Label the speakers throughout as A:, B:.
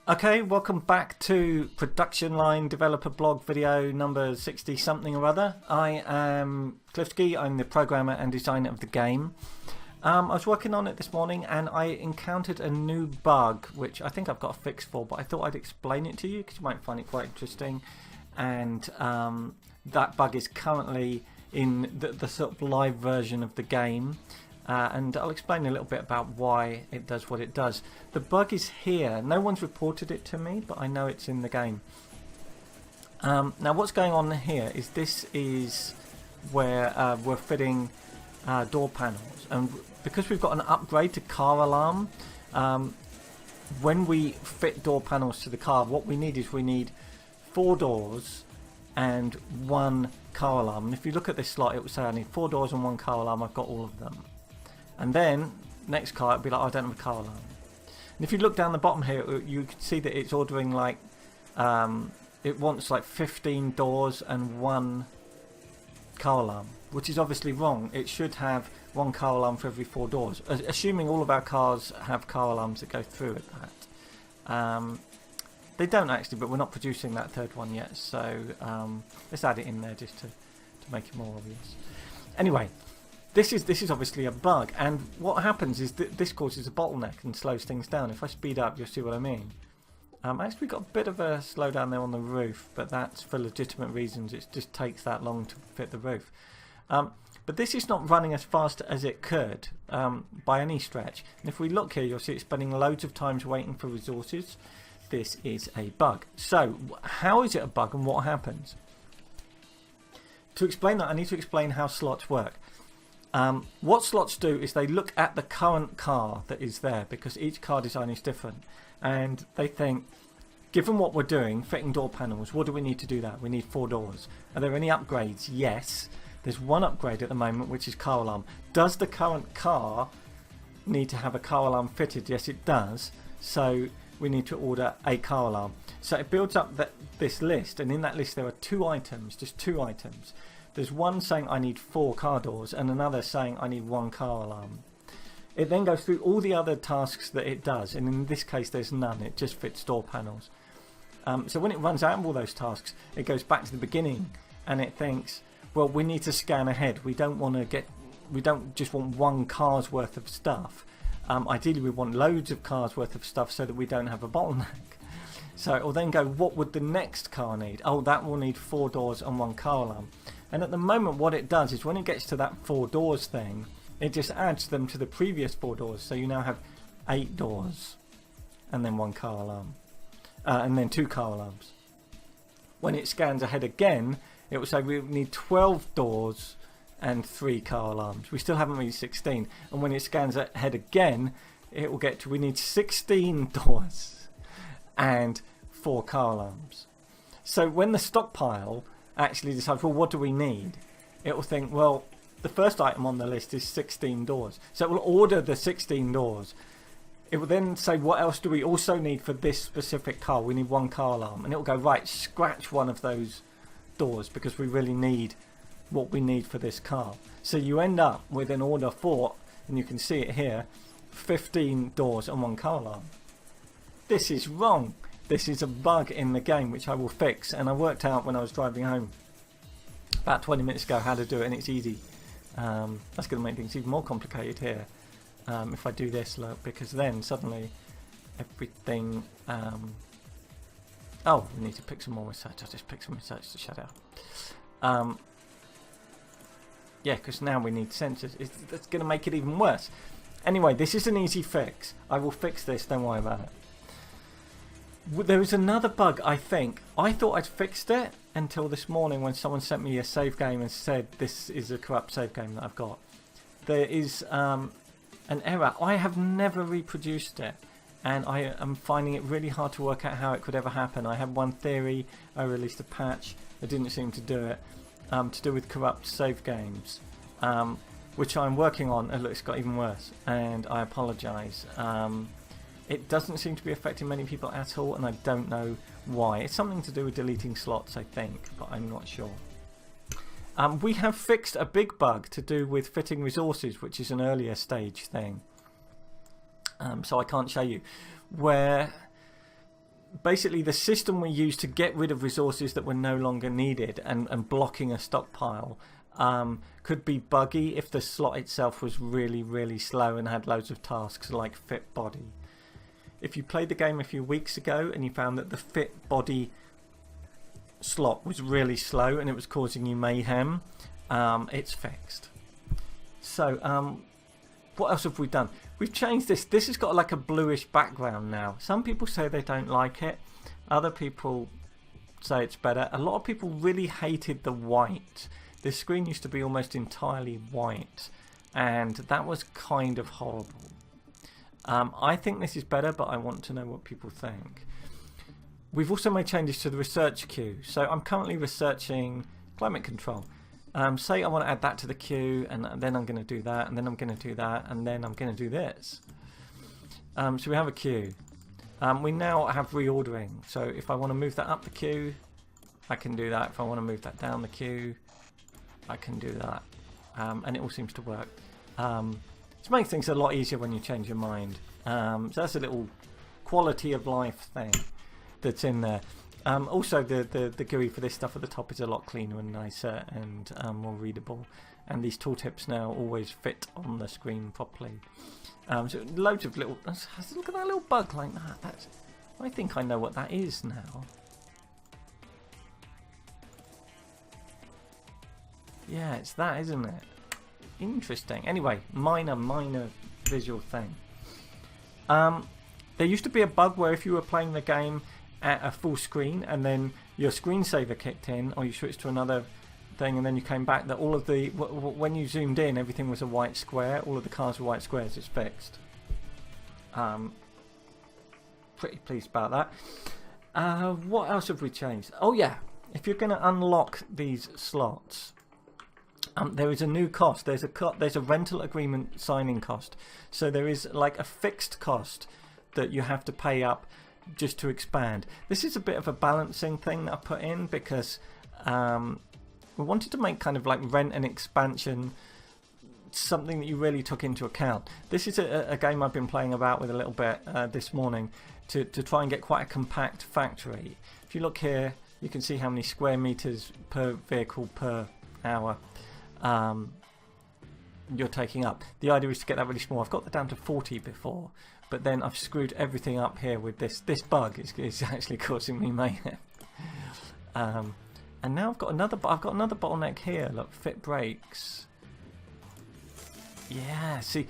A: Okay, welcome back to Production Line Developer Blog video number 60 something or other. I am Clifsky, I'm the programmer and designer of the game. I was working on it this morning and I encountered a new bug which I think I've got a fix for, but I thought I'd explain it to you because you might find it quite interesting. And that bug is currently in the sort of live version of the game. And I'll explain a little bit about why it does what it does. The bug is here. No one's reported it to me, but I know it's in the game. Now what's going on here is this is where we're fitting door panels. And because we've got an upgrade to car alarm, when we fit door panels to the car, what we need is we need 4 doors and 1 car alarm. And if you look at this slot, it will say I need 4 doors and 1 car alarm. I've got all of them. And then, next car, it'll be like, oh, I don't have a car alarm. And if you look down the bottom here, you can see that it's ordering like, it wants like 15 doors and 1 car alarm, which is obviously wrong. It should have 1 car alarm for every 4 doors, assuming all of our cars have car alarms that go through at that. They don't actually, but we're not producing that 3rd one yet, so let's add it in there just to make it more obvious. Anyway. This is obviously a bug, and what happens is that this causes a bottleneck and slows things down. If I speed up, you'll see what I mean. Actually, we've got a bit of a slowdown there on the roof, but that's for legitimate reasons. It just takes that long to fit the roof. But this is not running as fast as it could by any stretch. And if we look here, you'll see it's spending loads of times waiting for resources. This is a bug. So, how is it a bug and what happens? To explain that, I need to explain how slots work. What slots do is they look at the current car that is there, because each car design is different, and they think, given what we're doing, fitting door panels, what do we need to do that? We need 4 doors. Are there any upgrades? Yes. There's 1 upgrade at the moment, which is car alarm. Does the current car need to have a car alarm fitted? Yes, it does. So we need to order a car alarm. So it builds up this list, and in that list there are 2 items, just 2 items. There's one saying I need 4 car doors and another saying I need 1 car alarm. It then goes through all the other tasks that it does, and in this case there's none, it just fits door panels. So when it runs out of all those tasks, it goes back to the beginning and it thinks, well, we need to scan ahead. We don't just want 1 car's worth of stuff. Ideally we want loads of cars worth of stuff so that we don't have a bottleneck. So it will then go, what would the next car need? Oh, that will need 4 doors and 1 car alarm. And at the moment what it does is when it gets to that 4 doors thing, it just adds them to the previous 4 doors. So you now have 8 doors and then 1 car alarm. And then 2 car alarms. When it scans ahead again, it will say we need 12 doors and 3 car alarms. We still haven't reached 16. And when it scans ahead again, it will get to we need 16 doors and 4 car alarms. So when the stockpile actually decides, well, what do we need? It will think, well, the first item on the list is 16 doors. So it will order the 16 doors. It will then say, what else do we also need for this specific car? We need 1 car alarm. And it will go, right, scratch one of those doors because we really need what we need for this car. So you end up with an order for, and you can see it here, 15 doors and 1 car alarm. This is wrong. This is a bug in the game which I will fix, and I worked out when I was driving home about 20 minutes ago how to do it, and it's easy. That's going to make things even more complicated here if I do this, look, because then suddenly everything... oh, we need to pick some more research. I'll just pick some research to shut out. Yeah, because now we need sensors. That's going to make it even worse. Anyway, this is an easy fix. I will fix this, don't worry about it. There was another bug, I think. I thought I'd fixed it until this morning when someone sent me a save game and said this is a corrupt save game that I've got. There is an error. I have never reproduced it, and I am finding it really hard to work out how it could ever happen. I had one theory, I released a patch, it didn't seem to do it, to do with corrupt save games, which I'm working on. Look, it's got even worse, and I apologise. It doesn't seem to be affecting many people at all, and I don't know why. It's something to do with deleting slots, I think, but I'm not sure. We have fixed a big bug to do with fitting resources, which is an earlier stage thing. So I can't show you. Where basically the system we use to get rid of resources that were no longer needed and blocking a stockpile could be buggy if the slot itself was really, really slow and had loads of tasks like fit body. If you played the game a few weeks ago and you found that the fit body slot was really slow and it was causing you mayhem, it's fixed. So what else have we done? We've changed this. This has got like a bluish background now. Some people say they don't like it. Other people say it's better. A lot of people really hated the white. This screen used to be almost entirely white, and that was kind of horrible. I think this is better, but I want to know what people think. We've also made changes to the research queue. So I'm currently researching climate control. Say I want to add that to the queue, and then I'm going to do that, and then I'm going to do that, and then I'm going to do this. So we have a queue. We now have reordering. So if I want to move that up the queue, I can do that. If I want to move that down the queue, I can do that. And it all seems to work. It makes things a lot easier when you change your mind. So that's a little quality of life thing that's in there. Also, the GUI for this stuff at the top is a lot cleaner and nicer and more readable. And these tooltips now always fit on the screen properly. So loads of little... Look at that little bug like that. I think I know what that is now. Yeah, it's that, isn't it? Interesting. Anyway, minor visual thing. There used to be a bug where if you were playing the game at a full screen and then your screensaver kicked in, or you switched to another thing and then you came back, that all of the when you zoomed in, everything was a white square. All of the cars were white squares. It's fixed. Pretty pleased about that. What else have we changed? Oh yeah, if you're going to unlock these slots, there is a new cost. There's a rental agreement signing cost. So there is like a fixed cost that you have to pay up just to expand. This is a bit of a balancing thing that I put in because we wanted to make kind of like rent and expansion something that you really took into account. This is a game I've been playing about with a little bit this morning to try and get quite a compact factory. If you look here, you can see how many square meters per vehicle per hour you're taking up. The idea is to get that really small. I've got that down to 40 before, but then I've screwed everything up here with this bug. It's actually causing me mayhem. And now I've got another bottleneck here. Look, fit brakes. Yeah, see,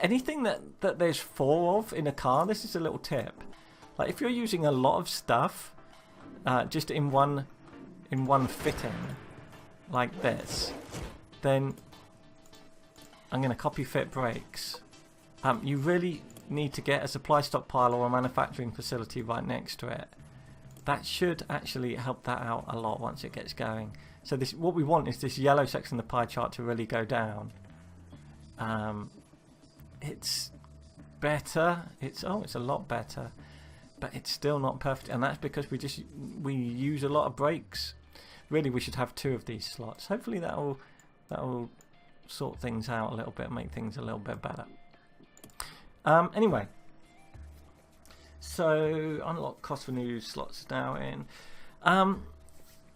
A: anything that there's 4 of in a car, this is a little tip. Like if you're using a lot of stuff just in one fitting like this, then I'm going to copy fit brakes. You really need to get a supply stockpile or a manufacturing facility right next to it. That should actually help that out a lot once it gets going. So what we want is this yellow section of the pie chart to really go down. It's better. It's a lot better, but it's still not perfect, and that's because we use a lot of brakes. Really, we should have 2 of these slots. Hopefully that'll sort things out a little bit, make things a little bit better. Anyway, so unlock cost for new slots now in.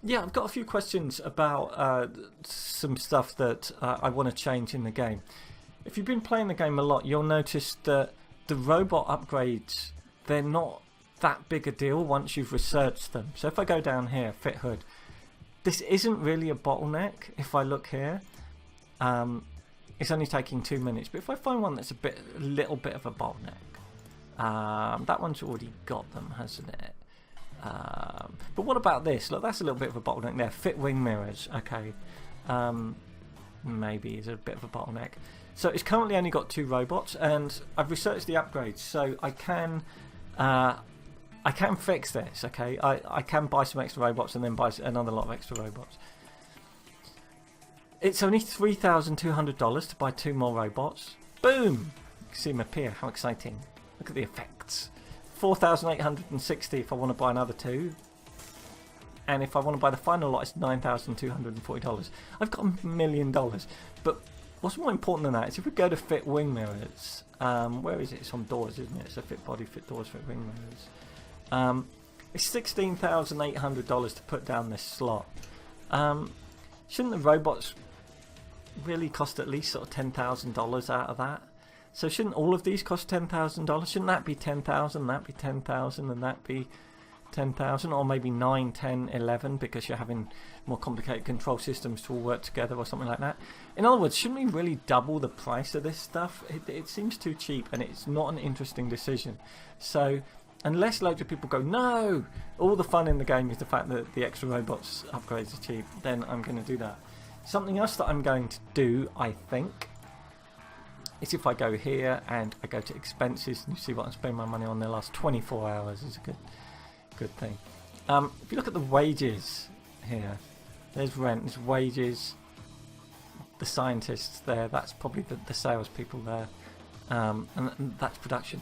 A: Yeah, I've got a few questions about some stuff that I want to change in the game. If you've been playing the game a lot, you'll notice that the robot upgrades, they're not that big a deal once you've researched them. So if I go down here, fit hood, this isn't really a bottleneck. If I look here, it's only taking 2 minutes. But if I find one that's a little bit of a bottleneck, that one's already got them, hasn't it? But what about this? Look, that's a little bit of a bottleneck there. Fit wing mirrors. Okay. Maybe is a bit of a bottleneck. So it's currently only got 2 robots, and I've researched the upgrades, so I can fix this. Okay, I can buy some extra robots and then buy another lot of extra robots. It's only $3,200 to buy 2 more robots. Boom! You can see them appear. How exciting! Look at the effects. $4,860 if I want to buy another 2. And if I want to buy the final lot, it's $9,240. I've got $1 million. But what's more important than that is if we go to fit wing mirrors, where is it? It's on doors, isn't it? So fit body, fit doors, fit wing mirrors. It's $16,800 to put down this slot. Shouldn't the robots really cost at least sort of $10,000 out of that? So shouldn't all of these cost $10,000? Shouldn't that be 10,000, that be 10,000, and that be 10,000, or maybe 9, 10, 11, because you're having more complicated control systems to all work together or something like that? In other words, shouldn't we really double the price of this stuff? It seems too cheap, and it's not an interesting decision. So unless loads of people go, no, all the fun in the game is the fact that the extra robots upgrades are cheap, then I'm going to do that. Something else that I'm going to do, I think, is if I go here and I go to expenses, and you see what I'm spending my money on the last 24 hours is a good thing. If you look at the wages here, there's rent, there's wages, the scientists there, that's probably the salespeople there, and that's production.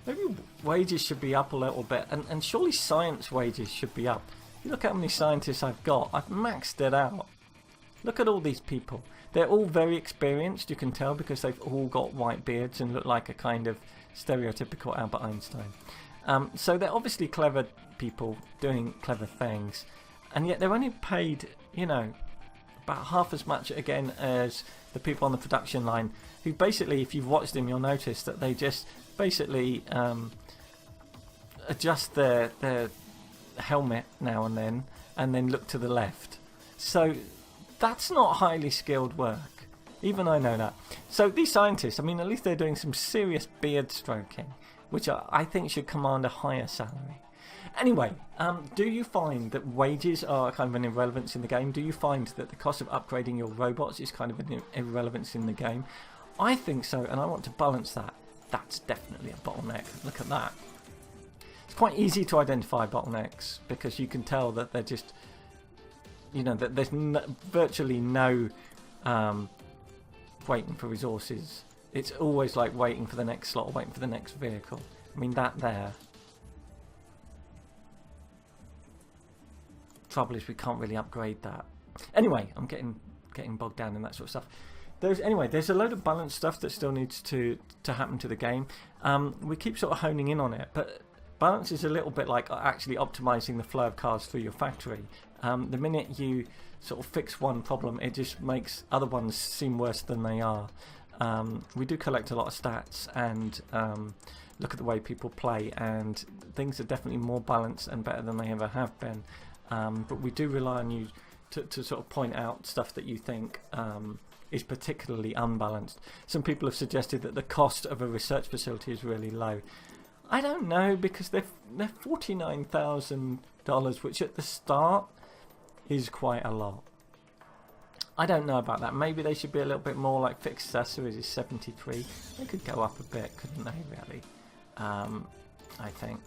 A: Maybe wages should be up a little bit, and surely science wages should be up. You look at how many scientists I've got, I've maxed it out. Look at all these people. They're all very experienced, you can tell, because they've all got white beards and look like a kind of stereotypical Albert Einstein. So they're obviously clever people doing clever things, and yet they're only paid, you know, about half as much again as the people on the production line, who basically, if you've watched them, you'll notice that they just basically adjust their helmet now and then look to the left. So that's not highly skilled work. Even I know that. So these scientists, I mean, at least they're doing some serious beard stroking, which I think should command a higher salary. Anyway, do you find that wages are kind of an irrelevance in the game? Do you find that the cost of upgrading your robots is kind of an irrelevance in the game? I think so, and I want to balance that. That's definitely a bottleneck. Look at that. It's quite easy to identify bottlenecks because you can tell that they're just, you know, that there's virtually no waiting for resources. It's always like waiting for the next slot or waiting for the next vehicle. I mean, that there. Trouble is we can't really upgrade that. Anyway, I'm getting bogged down in that sort of stuff. There's a load of balance stuff that still needs to happen to the game. We keep sort of honing in on it, but balance is a little bit like actually optimizing the flow of cars through your factory. The minute you sort of fix one problem, it just makes other ones seem worse than they are. We do collect a lot of stats and look at the way people play, and things are definitely more balanced and better than they ever have been. But we do rely on you to sort of point out stuff that you think is particularly unbalanced. Some people have suggested that the cost of a research facility is really low. I don't know, because they're $49,000, which at the start is quite a lot. I don't know about that. Maybe they should be a little bit more. Like fixed accessories is 73. They could go up a bit, couldn't they? Really, I think.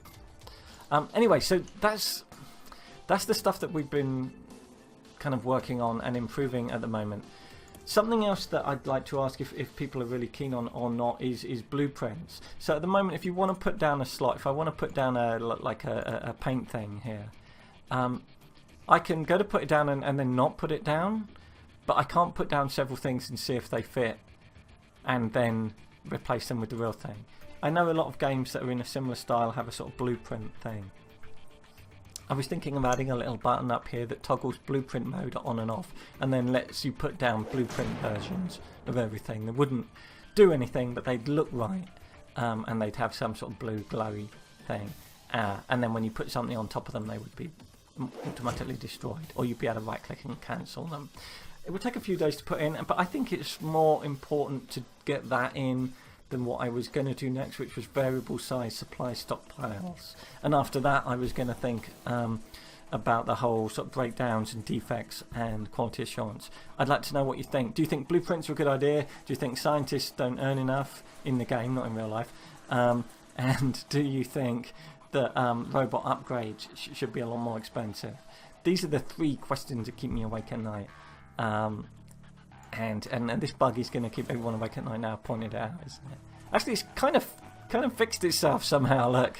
A: Anyway, so that's the stuff that we've been kind of working on and improving at the moment. Something else that I'd like to ask if people are really keen on or not is blueprints. So at the moment, if you want to put down a slot, if I want to put down a paint thing here, I can go to put it down and then not put it down, but I can't put down several things and see if they fit and then replace them with the real thing. I know a lot of games that are in a similar style have a sort of blueprint thing. I was thinking of adding a little button up here that toggles blueprint mode on and off, and then lets you put down blueprint versions of everything. They wouldn't do anything, but they'd look right, and they'd have some sort of blue glowy thing. And then when you put something on top of them, they would be automatically destroyed, or you'd be able to right click and cancel them. It would take a few days to put in, but I think it's more important to get that in than what I was going to do next, which was variable size supply stockpiles. And after that, I was going to think about the whole sort of breakdowns and defects and quality assurance. I'd like to know what you think. Do you think blueprints are a good idea? Do you think scientists don't earn enough in the game, not in real life? And do you think that robot upgrades should be a lot more expensive? These are the three questions that keep me awake at night. And this bug is going to keep everyone awake at night now. I've pointed it out, isn't it? Actually, it's kind of fixed itself somehow. Look,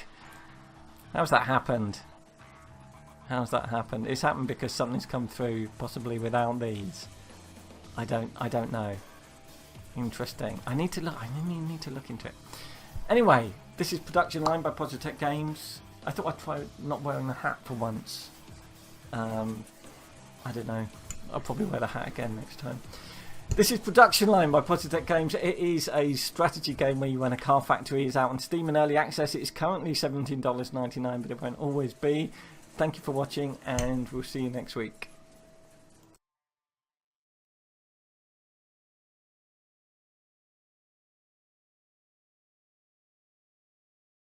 A: how's that happened? How's that happened? It's happened because something's come through, possibly without these. I don't know. Interesting. I need to look. I need to look into it. Anyway, this is Production Line by Positech Games. I thought I'd try not wearing the hat for once. I don't know. I'll probably wear the hat again next time. This is Production Line by Positech Games. It is a strategy game where you run a car factory. It's out on Steam in early access. It is currently $17.99, but it won't always be. Thank you for watching, and we'll see you next week.